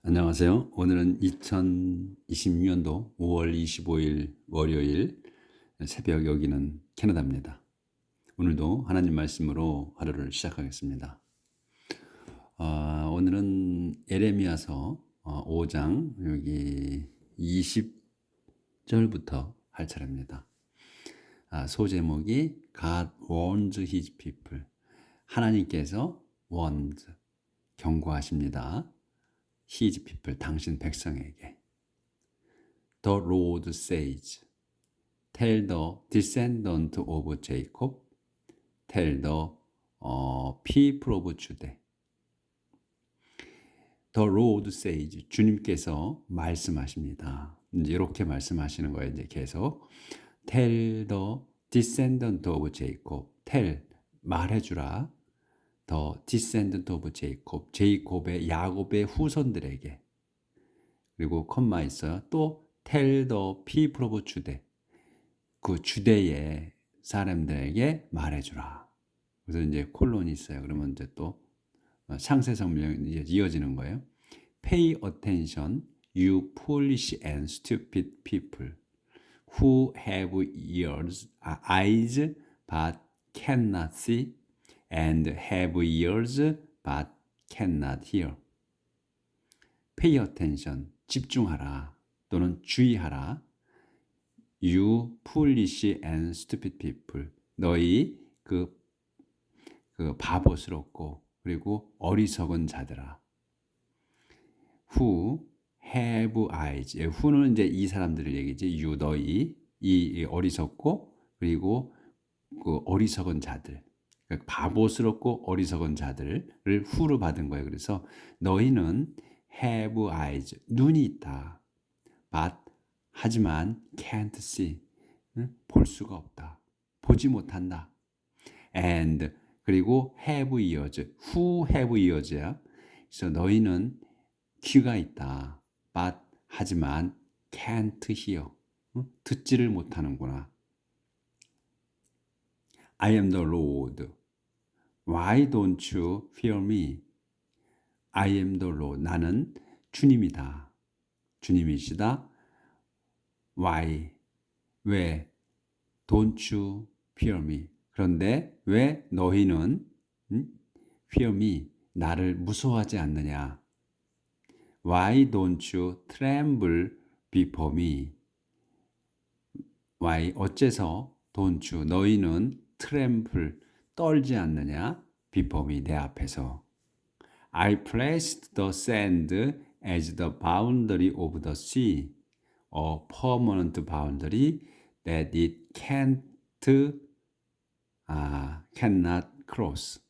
안녕하세요. 오늘은 2026년도 5월 25일 월요일 새벽, 여기는 캐나다입니다. 오늘도 하나님 말씀으로 하루를 시작하겠습니다. 오늘은 에레미야서 5장 여기 20절부터 할 차례입니다. 소제목이 God warns his people. 하나님께서 warns, 경고하십니다. his people, 당신 백성에게. The Lord says, tell the descendant of Jacob, tell the people of Judah. The Lord says, 주님께서 말씀하십니다. 이제 이렇게 말씀하시는 거예요. 이제 계속 tell the descendant of Jacob, tell, 말해주라. The descendant of Jacob, 제이콥의 야곱의 후손들에게. 그리고 콤마 있어요. 또 tell the people of Judah, 그 주대의 사람들에게 말해주라. 그래서 이제 콜론이 있어요. 그러면 이제 또 상세 성명이 이제 이어지는 거예요. Pay attention, you foolish and stupid people, who have eyes but cannot see, and have ears but cannot hear. Pay attention, 집중하라 또는 주의하라. You foolish and stupid people, 너희 그 바보스럽고 그리고 어리석은 자들아. Who have eyes, who는 이제 이 사람들을 얘기지. You, 너희, 이 어리석고 그리고 그 어리석은 자들, 그러니까 바보스럽고 어리석은 자들을 who로 받은 거예요. 그래서 너희는 have eyes, 눈이 있다. But, 하지만 can't see, 볼 수가 없다. 보지 못한다. And, 그리고 have ears, who have ears야. 그래서 너희는 귀가 있다. But, 하지만 can't hear, 듣지를 못하는구나. I am the Lord. Why don't you fear me? I am the Lord. 나는 주님이다. 주님이시다. Why? 왜? Don't you fear me? 그런데 왜 너희는 fear me? 나를 무서워하지 않느냐? Why don't you tremble before me? Why? 어째서 don't you? 너희는 tremble, 떨지 않느냐? before me, 내 앞에서. I placed the sand as the boundary of the sea, a permanent boundary that it cannot cross.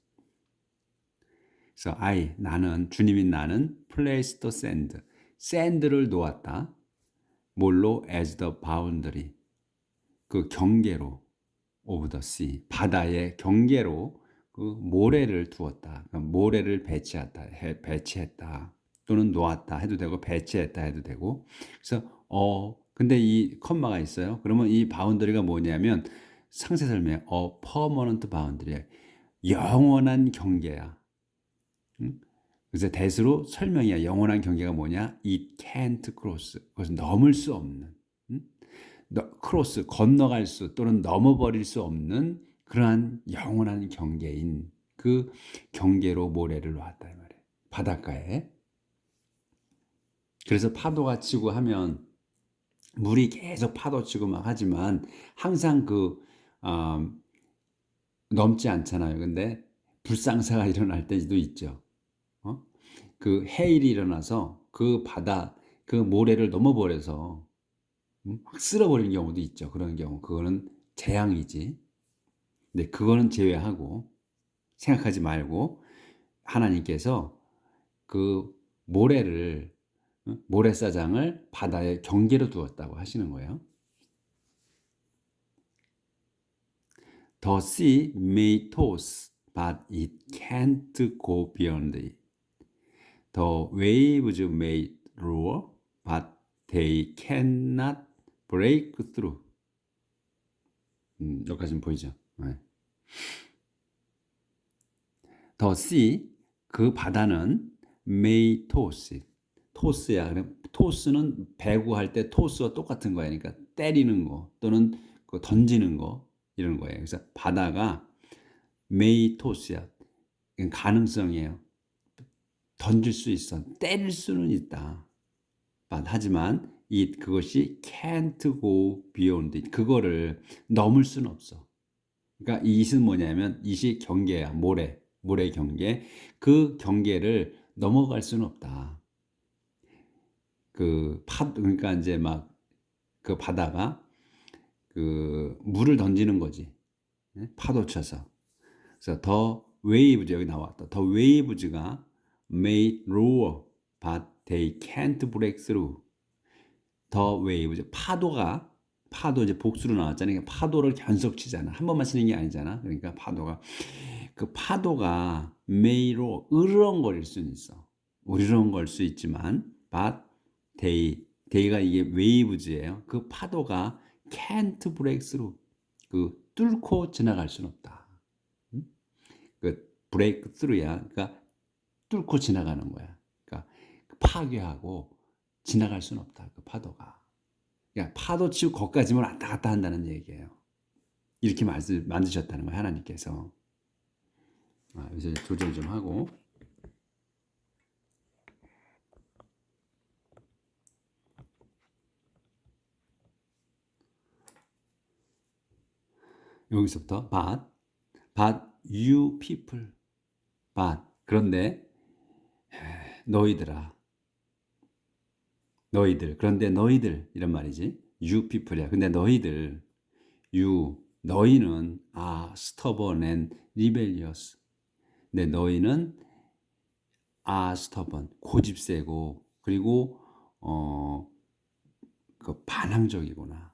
그래서 나는, 주님인 나는 placed the sand, sand를 놓았다. 뭘로? as the boundary, 그 경계로, of the sea, 바다의 경계로 그 모래를 두었다. 그러니까 모래를 배치했다. 또는 놓았다 해도 되고 배치했다 해도 되고. 그래서 근데 이 컴마가 있어요. 그러면 이 바운더리가 뭐냐면 상세 설명에 permanent boundary, 영원한 경계야. 그래서 대수로 설명이야. 영원한 경계가 뭐냐? It can't cross, 그것은 넘을 수 없는, 크로스, 건너갈 수 또는 넘어버릴 수 없는 그러한 영원한 경계인 그 경계로 모래를 놓았다 이 말이에요. 바닷가에. 그래서 파도가 치고 하면 물이 계속 파도 치고 막 하지만 항상 넘지 않잖아요. 근데 불상사가 일어날 때도 있죠. 그 해일이 일어나서 그 바다, 그 모래를 넘어버려서 확 쓸어버리는 경우도 있죠. 그런 경우, 그거는 재앙이지. 근데 그거는 제외하고 생각하지 말고 하나님께서 그 모래사장을 바다의 경계로 두었다고 하시는 거예요. The sea may toss, but it can't go beyond it. The waves may roar, but they cannot break through. 여기까지는 보이죠? 네. The sea, 그 바다는 may toss it, 토스야. 그럼 토스는 배구할 때 토스와 똑같은 거야. 그러니까 때리는 거 또는 그 던지는 거 이런 거예요. 그래서 바다가 may 토스야. 이건 가능성이에요. 던질 수 있어. 때릴 수는 있다. 하지만 그것이 can't go beyond it. 그거를 넘을 수는 없어. 그러니까 이 it은 뭐냐면 it이 경계야. 모래 경계. 그 경계를 넘어갈 수는 없다. 그러니까 이제 막 그 바다가 그 물을 던지는 거지. 파도 쳐서. 그래서 더 웨이브즈 여기 나왔다. 더 웨이브즈가 may roar but they can't break through. 더 웨이브즈 파도 이제 복수로 나왔잖아요. 그러니까 파도를 견석치잖아. 한 번만 치는 게 아니잖아. 그러니까 파도가 may로 으르렁거릴 수는 있어. 으르렁거릴 수 있지만 but they가 이게 웨이브즈예요. 그 파도가 can't break through. 뚫고 지나갈 수는 없다. break through야. 그러니까 뚫고 지나가는 거야. 그러니까 파괴하고 지나갈 수는 없다. 그 파도가. 그러니까 파도 치고 거기까지만 왔다 갔다 한다는 얘기예요. 이렇게 만드셨다는 거예요. 하나님께서. 여기서 조절 좀 하고. 여기서부터 but you people 그런데 그런데 너희들 이런 말이지. you people이야. 근데 너희는 stubborn and rebellious. 근데 너희는 stubborn 고집세고 그리고 반항적이구나.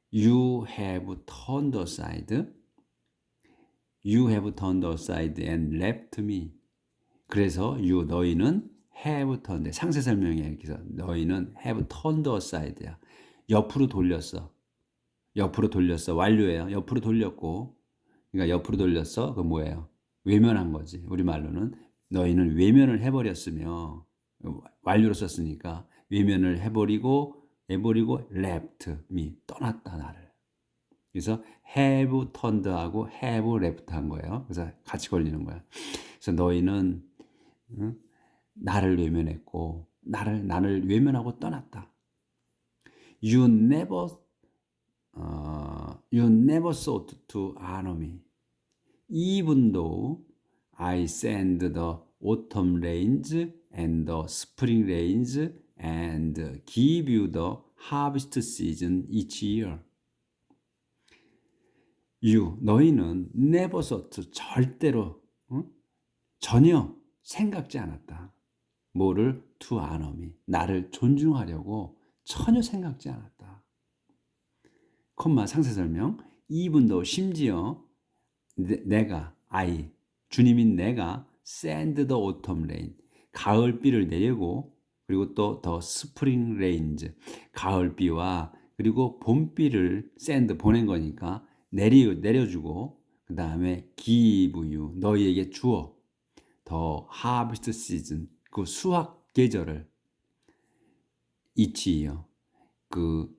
You have turned aside. You have turned aside and left me. 그래서 너희는 have turned, 상세 설명이야. 그래서 너희는 have turned aside야. 옆으로 돌렸어. 완료예요. 옆으로 돌렸고. 그러니까 옆으로 돌렸어. 그 뭐예요? 외면한 거지. 우리말로는 너희는 외면을 해버렸으며 완료로 썼으니까 외면을 해버리고 left me 떠났다 나를. 그래서 have turned하고 have left 한 거예요. 그래서 같이 걸리는 거야. 그래서 너희는 나를 외면했고 나를 외면하고 떠났다. You never sought to honor me, even though I send the autumn rains and the spring rains and give you the harvest season each year. 너희는 never sought, 절대로 전혀 생각지 않았다. 뭐를 to honor me, 나를 존중하려고 전혀 생각지 않았다. 상세 설명. even though 심지어 주님인 내가 send the autumn rain, 가을비를 내리고 그리고 또 the spring rains, 가을비와 그리고 봄비를 send 보낸 거니까 내려주고 그 다음에 give you 너희에게 주어 the harvest season 그 수확 계절을 each year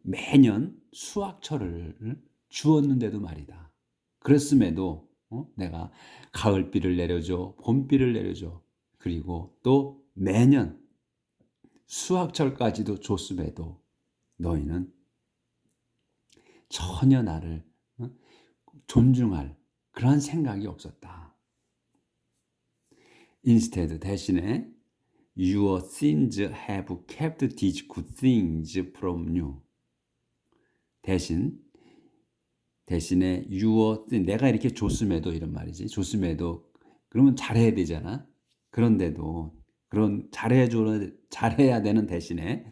매년 수확철을 주었는데도 말이다. 그랬음에도 내가 가을비를 내려줘, 봄비를 내려줘. 그리고 또 매년 수확철까지도 줬음에도 너희는 전혀 나를 존중할 그런 생각이 없었다. Instead, 대신에 Your sins have kept these good things from you. 대신에 내가 이렇게 줬음에도 이런 말이지. 줬음에도 그러면 잘해야 되잖아. 그런데도 잘해야 되는 대신에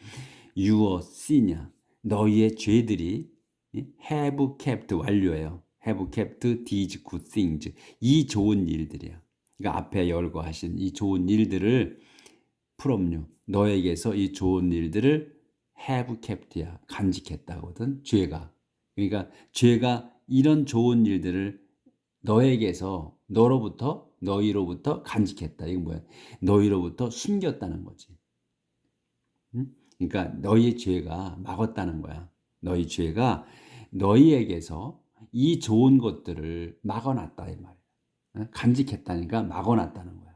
your sin이야. 너희의 죄들이 have kept 완료예요. have kept these good things. 이 좋은 일들이야. 그러니까 앞에 열거하신 이 좋은 일들을 from you. 너에게서 이 좋은 일들을 have kept야. 간직했다거든. 죄가. 그러니까 죄가 이런 좋은 일들을 너에게서 너희로부터 간직했다. 이건 뭐야? 너희로부터 숨겼다는 거지. 응? 그러니까 너희의 죄가 막았다는 거야. 너희 죄가 너희에게서 이 좋은 것들을 막아놨다 이 말이야. 응? 간직했다니까 막아놨다는 거야.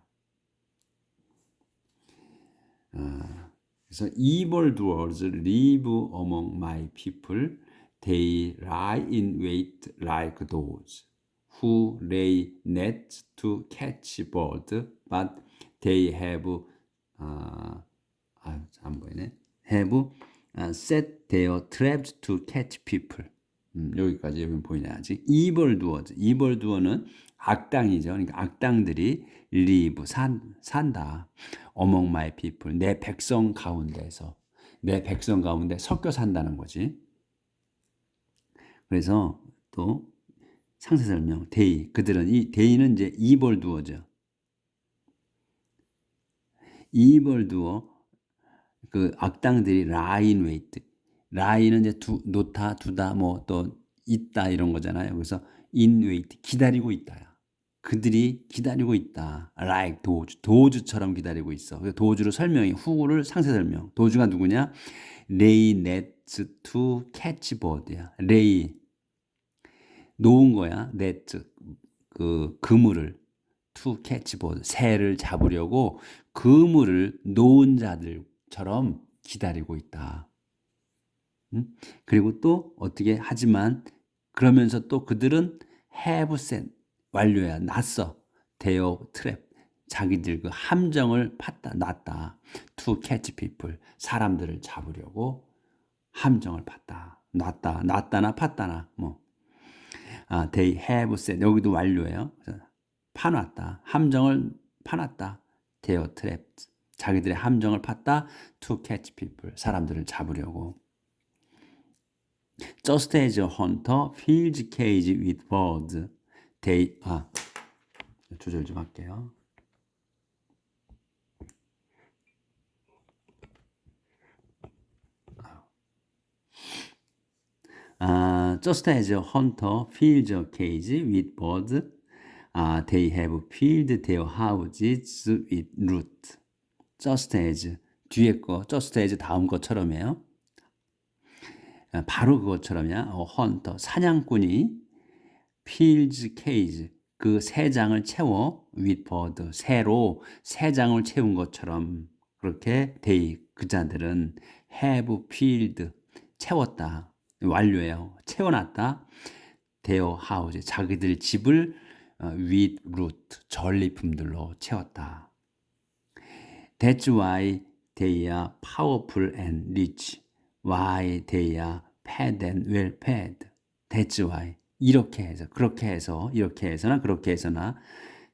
그래서 evil doers live among my people. They lie in wait like those who lay nets to catch birds, but they have 안 보이네. have set their traps to catch people. 여기까지 여기 보이네 아직. evil doers. evil doer는 악당이죠. 그러니까 악당들이 live 산다. among my people. 내 백성 가운데서 내 백성 가운데 섞여 산다는 거지. 그래서 또 상세 설명. they 그들은 이 they는 이제 evil doer죠. evil doer 그 악당들이 lie in wait. lie는 이제 놓다, 두다, 뭐 또 있다 이런 거잖아요. 그래서 in wait 기다리고 있다야. 그들이 기다리고 있다. like 도주처럼 기다리고 있어. 도주로 설명이 후를 상세 설명. 도주가 누구냐? lay nets to catch bird야. lay 놓은 거야. net 그 그물을 to catch bird 새를 잡으려고 그물을 놓은 자들처럼 기다리고 있다. 그리고 또 어떻게 하지만 그러면서 또 그들은 have set 완료야 놨어 their trap 자기들 그 함정을 놨다 to catch people 사람들을 잡으려고 함정을 놨다나 팠다나 뭐 they have set 여기도 완료예요. 파놨다 함정을 파놨다 their trap 자기들의 함정을 팠다 to catch people 사람들을 잡으려고. Just as a hunter fills cage with birds, they 조절 좀 할게요. Just as a hunter fills a cage with birds, they have filled their houses with roots. Just as 뒤에 거, just as 다음 것처럼이에요. 바로 그것처럼이야. 헌터 사냥꾼이 필즈 케이지 그 새 장을 채워 with bird 새로 새 장을 채운 것처럼 그렇게 they 그자들은 have filled 채웠다 완료해요. 채워놨다. their house 자기들 집을 with root 전리품들로 채웠다. That's why they are powerful and rich. Why they are fed and well fed. That's why. 이렇게 해서, 그렇게 해서, 이렇게 해서나, 그렇게 해서나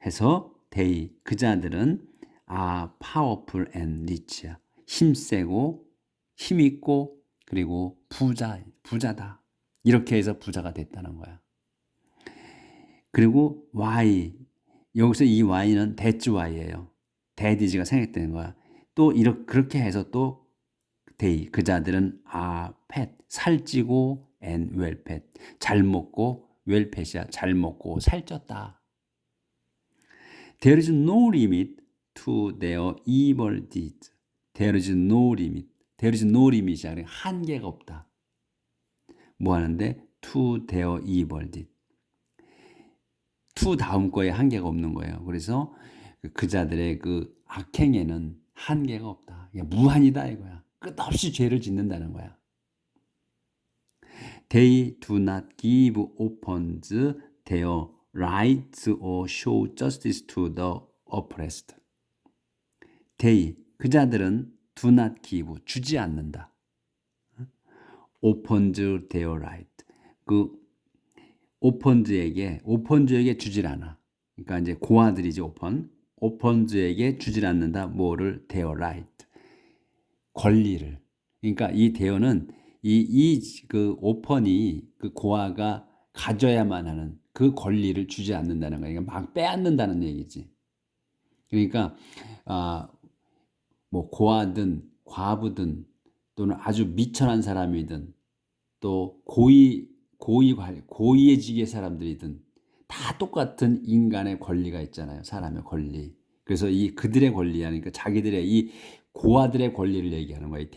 해서 they, 그자들은 are powerful and rich. 힘세고, 힘있고, 그리고 부자다. 이렇게 해서 부자가 됐다는 거야. 그리고 why. 여기서 이 why는 that's why예요. that is가 생략되는 거야. 또 그렇게 해서 또 they 그자들은 are fat 살찌고 and well fed 잘 먹고 well fed이야 잘 먹고 살쪘다. There is no limit to their evil deeds. There is no limit. There is no limit이야. 한계가 없다. 뭐 하는데 to their evil deeds. to 다음 거에 한계가 없는 거예요. 그래서 그자들의 그 악행에는 한계가 없다. 무한이다 이거야. 끝없이 죄를 짓는다는 거야. They do not give opens their rights or show justice to the oppressed. They, 그자들은 do not give, 주지 않는다. opens their right. 그 오펀즈에게 주질 않아. 그러니까 이제 고아들이지 오펀즈에게 주질 않는다. 뭐를 their right. 권리를. 그러니까 이 대어는 그 오펀이 그 고아가 가져야만 하는 그 권리를 주지 않는다는 거야. 그러니까 막 빼앗는다는 얘기지. 그러니까 뭐 고아든 과부든 또는 아주 미천한 사람이든 또 고위의 직의 사람들이든 다 똑같은 인간의 권리가 있잖아요. 사람의 권리. 그래서 이 그들의 권리 하니까 자기들의 이 고아들의 권리를 얘기하는 거예요.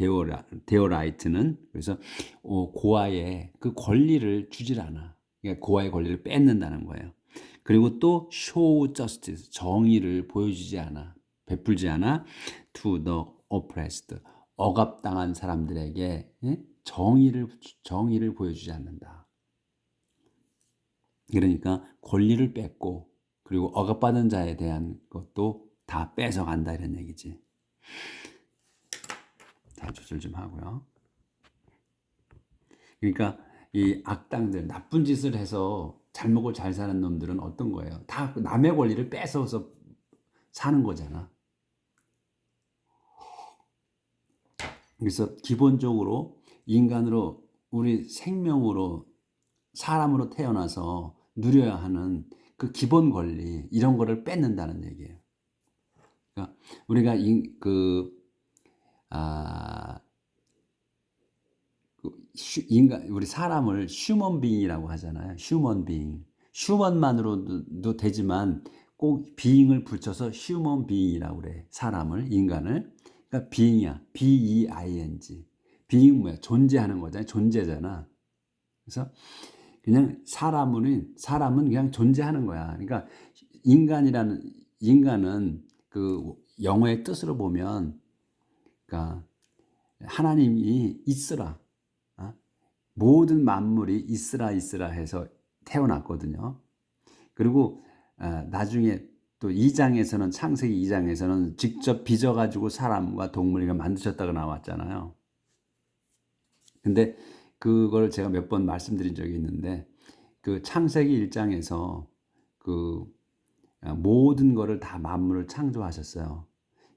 데오라이트는. 그래서 고아의 그 권리를 주질 않아. 그러니까 고아의 권리를 뺏는다는 거예요. 그리고 또 show justice, 정의를 보여주지 않아. 베풀지 않아. to the oppressed, 억압당한 사람들에게 정의를 보여주지 않는다. 그러니까 권리를 뺏고 그리고 억압받은 자에 대한 것도 다 뺏어간다 이런 얘기지. 자, 조절 좀 하고요. 그러니까 이 악당들, 나쁜 짓을 해서 잘 먹고 잘 사는 놈들은 어떤 거예요? 다 남의 권리를 뺏어서 사는 거잖아. 그래서 기본적으로 인간으로 우리 생명으로 사람으로 태어나서 누려야 하는 그 기본 권리 이런 거를 뺏는다는 얘기예요. 그러니까 우리가 아, 인간 우리 사람을 휴먼 빙이라고 하잖아요. 휴먼 빙. 휴먼만으로도 되지만 꼭 빙을 붙여서 휴먼 빙이라고 그래. 사람을 인간을. 그러니까 빙이야. B-E-I-N-G. 빙은 뭐야? 존재하는 거잖아요. 존재잖아. 그래서 그냥 사람은 그냥 존재하는 거야. 그러니까 인간은 그 영어의 뜻으로 보면 그러니까 하나님이 있으라. 모든 만물이 있으라 해서 태어났거든요. 그리고 나중에 또 2장에서는 창세기 2장에서는 직접 빚어가지고 사람과 동물을 만드셨다고 나왔잖아요. 근데 그걸 제가 몇 번 말씀드린 적이 있는데 그 창세기 1장에서 그 모든 거를 다 만물을 창조하셨어요.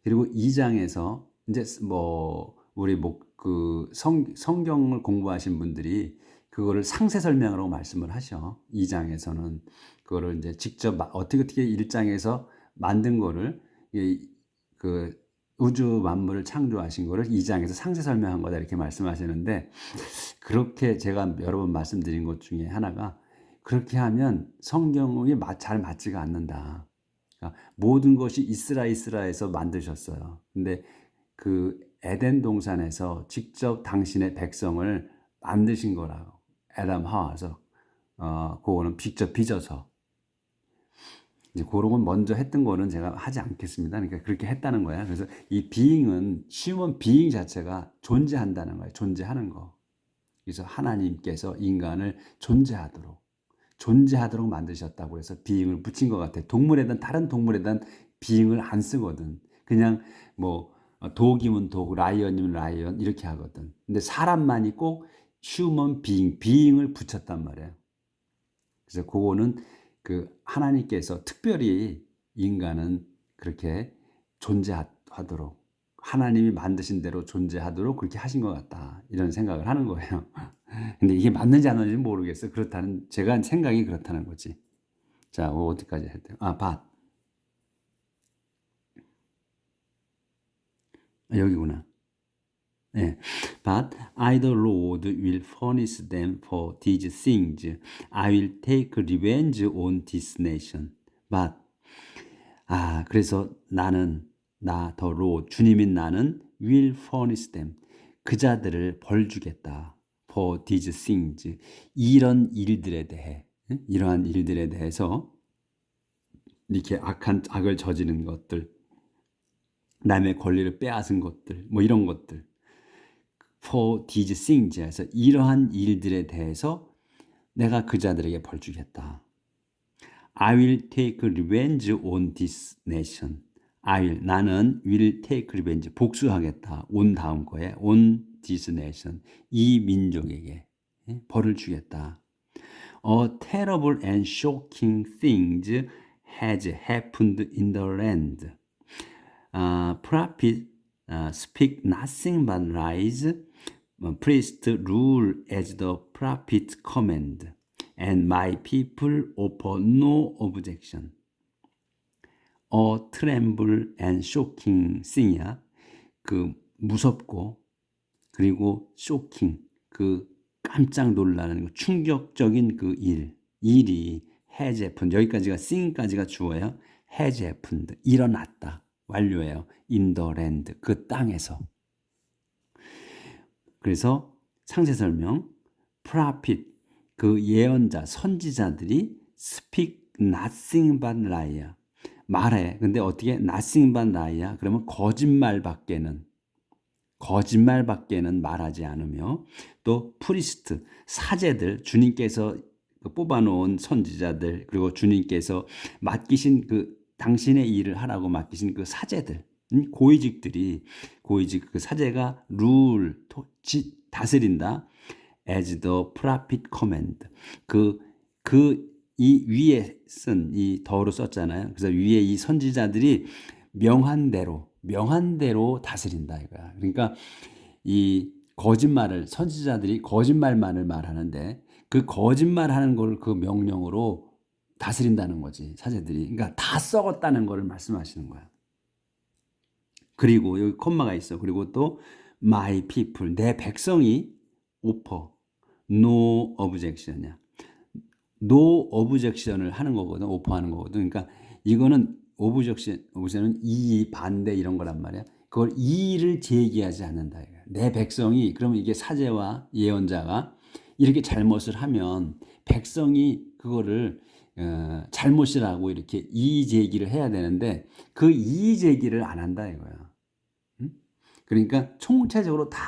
그리고 2장에서 이제 뭐 우리 그 성경을 공부하신 분들이 그거를 상세 설명으로 말씀을 하셔. 2장에서는 그거를 이제 직접 어떻게 1장에서 만든 거를 그 우주 만물을 창조하신 거를 2장에서 상세 설명한 거다 이렇게 말씀하시는데 그렇게 제가 여러 번 말씀드린 것 중에 하나가 그렇게 하면 성경이 잘 맞지가 않는다. 그러니까 모든 것이 이스라에서 만드셨어요. 근데 그 에덴 동산에서 직접 당신의 백성을 만드신 거라고. 아담 하와서 그거는 직접 빚어서 이제 그런 건 먼저 했던 거는 제가 하지 않겠습니다. 그러니까 그렇게 했다는 거야. 그래서 이 비잉은 휴먼 비잉 자체가 존재한다는 거예요. 존재하는 거. 그래서 하나님께서 인간을 존재하도록 만드셨다고 해서 비잉을 붙인 것 같아. 다른 동물에단 비잉을 안 쓰거든. 그냥 뭐 독이면 독, 라이언이면 라이언 이렇게 하거든. 근데 사람만이 꼭 휴먼 비잉을 붙였단 말이에요. 그래서 그거는 그 하나님께서 특별히 인간은 그렇게 존재하도록 하나님이 만드신 대로 존재하도록 그렇게 하신 것 같다. 이런 생각을 하는 거예요. 근데 이게 맞는지 안 맞는지 모르겠어요. 제가 생각이 그렇다는 거지. 자, 어디까지 했대요? 밭. 여기구나. 네. But I, the Lord, will punish them for these things. I will take revenge on this nation. But, 그래서 the Lord, 주님인 나는 will punish them. 그 자들을 벌 주겠다. For these things. 이러한 일들에 대해서 이렇게 악을 저지른 것들, 남의 권리를 빼앗은 것들, 뭐 이런 것들. For these things에서 이러한 일들에 대해서 내가 그 자들에게 벌 주겠다. I will take revenge on this nation. 나는 will take revenge, 복수하겠다. on 다음 거에 on this nation, 이 민족에게 벌을 주겠다. A terrible and shocking things has happened in the land. Prophets speak nothing but lies. Priests rule as the prophet command, and my people offer no objection. A terrible and shocking thing이야. 그 무섭고 그리고 shocking 그 깜짝 놀라는 충격적인 그 일이 has happened. 여기까지가 sing까지가 주어예요. has happened. 일어났다. 완료예요. in the land. 그 땅에서. 그래서 상세 설명. prophet. 그 예언자, 선지자들이 speak nothing but lie. 말해. 근데 어떻게 nothing but lie? 그러면 거짓말밖에는 말하지 않으며 또 프리스트, 사제들, 주님께서 뽑아놓은 선지자들 그리고 주님께서 맡기신 그 당신의 일을 하라고 맡기신 그 사제들, 고위직들이 고위직 그 사제가 다스린다. as the prophet command. 이 위에 쓴 이 더로 썼잖아요. 그래서 위에 이 선지자들이 명한 대로 다스린다 이거야. 그러니까 이 거짓말을 선지자들이 거짓말만을 말하는데 그 거짓말하는 걸 그 명령으로 다스린다는 거지 사제들이. 그러니까 다 썩었다는 거를 말씀하시는 거야. 그리고 여기 콤마가 있어. 그리고 또 my people 내 백성이 offer no objection이야. no objection을 하는 거거든. 오퍼하는 거거든. 그러니까 이거는 objection은 이 반대 이런 거란 말이야. 그걸 이의를 제기하지 않는다. 내 백성이 그러면 이게 사제와 예언자가 이렇게 잘못을 하면 백성이 그거를 잘못이라고 이렇게 이의 제기를 해야 되는데 그 이의 제기를 안 한다 이거야. 그러니까 총체적으로 다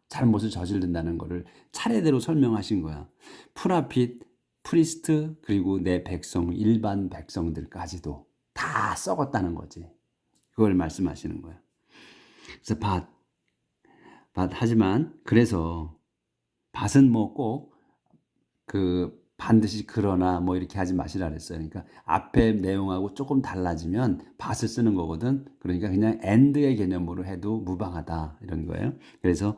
잘못을 저지른다는 거를 차례대로 설명하신 거야. 프라핏 프리스트 그리고 내 백성 일반 백성들까지도 다 썩었다는 거지. 그걸 말씀하시는 거야. 그래서 하지만 그래서 밭은 뭐 꼭 그 반드시 그러나 뭐 이렇게 하지 마시라 그랬어요. 그러니까 앞에 내용하고 조금 달라지면 밭을 쓰는 거거든. 그러니까 그냥 and의 개념으로 해도 무방하다 이런 거예요. 그래서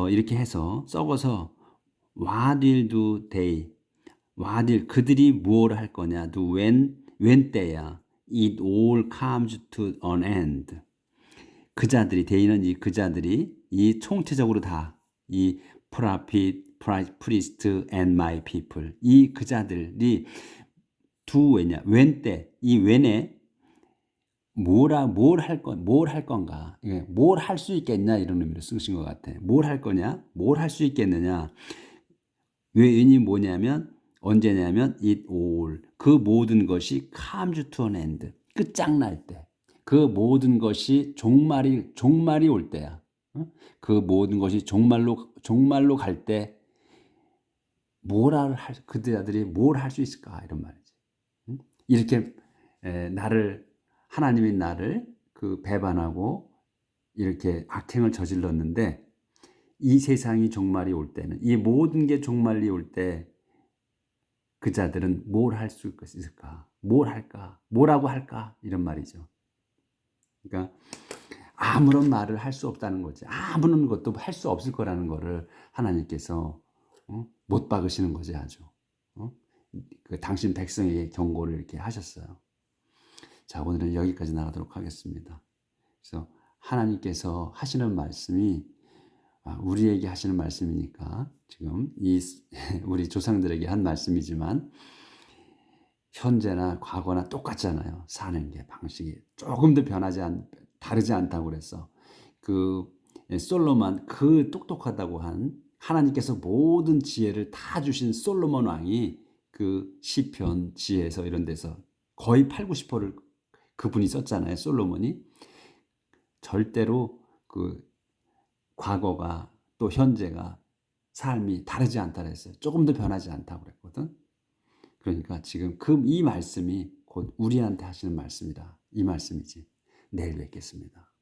이렇게 해서 썩어서 What will do they? What will 그들이 뭘 할 거냐? Do when 때야. It all comes to an end. 그자들이 they는 이 그자들이 이 총체적으로 다 이 prophet, priest and my people 이 그자들이 do when 때 이 when에 뭘 할 건가? 뭘 할 수 있겠냐 이런 의미로 쓰신 것 같아. 뭘 할 거냐? 뭘 할 수 있겠느냐? 왜이 뭐냐면 언제냐면 it all 그 모든 것이 comes to an end 끝장날 때 그 모든 것이 종말이 올 때야. 그 모든 것이 종말로 갈 때 그들이 뭘 할 수 있을까 이런 말이지. 이렇게 하나님이 나를 그 배반하고 이렇게 악행을 저질렀는데 이 세상이 종말이 올 때는 이 모든 게 종말이 올 때 그자들은 뭘 할 수 있을까? 뭘 할까? 뭐라고 할까? 이런 말이죠. 그러니까 아무런 말을 할 수 없다는 거지. 아무런 것도 할 수 없을 거라는 거를 하나님께서 못 박으시는 거지 아주. 그 당신 백성에게 경고를 이렇게 하셨어요. 자, 오늘은 여기까지 나가도록 하겠습니다. 그래서 하나님께서 하시는 말씀이 우리에게 하시는 말씀이니까 지금 우리 조상들에게 한 말씀이지만 현재나 과거나 똑같잖아요. 사는 게 방식이 조금도 다르지 않다고 그랬어. 그 솔로몬 그 똑똑하다고 한 하나님께서 모든 지혜를 다 주신 솔로몬 왕이 그 시편 지혜서 이런 데서 거의 8, 90%를 그분이 썼잖아요. 솔로몬이 절대로 그 과거가 또 현재가 삶이 다르지 않다고 했어요. 조금도 변하지 않다고 그랬거든. 그러니까 지금 이 말씀이 곧 우리한테 하시는 말씀이다. 이 말씀이지. 내일 뵙겠습니다.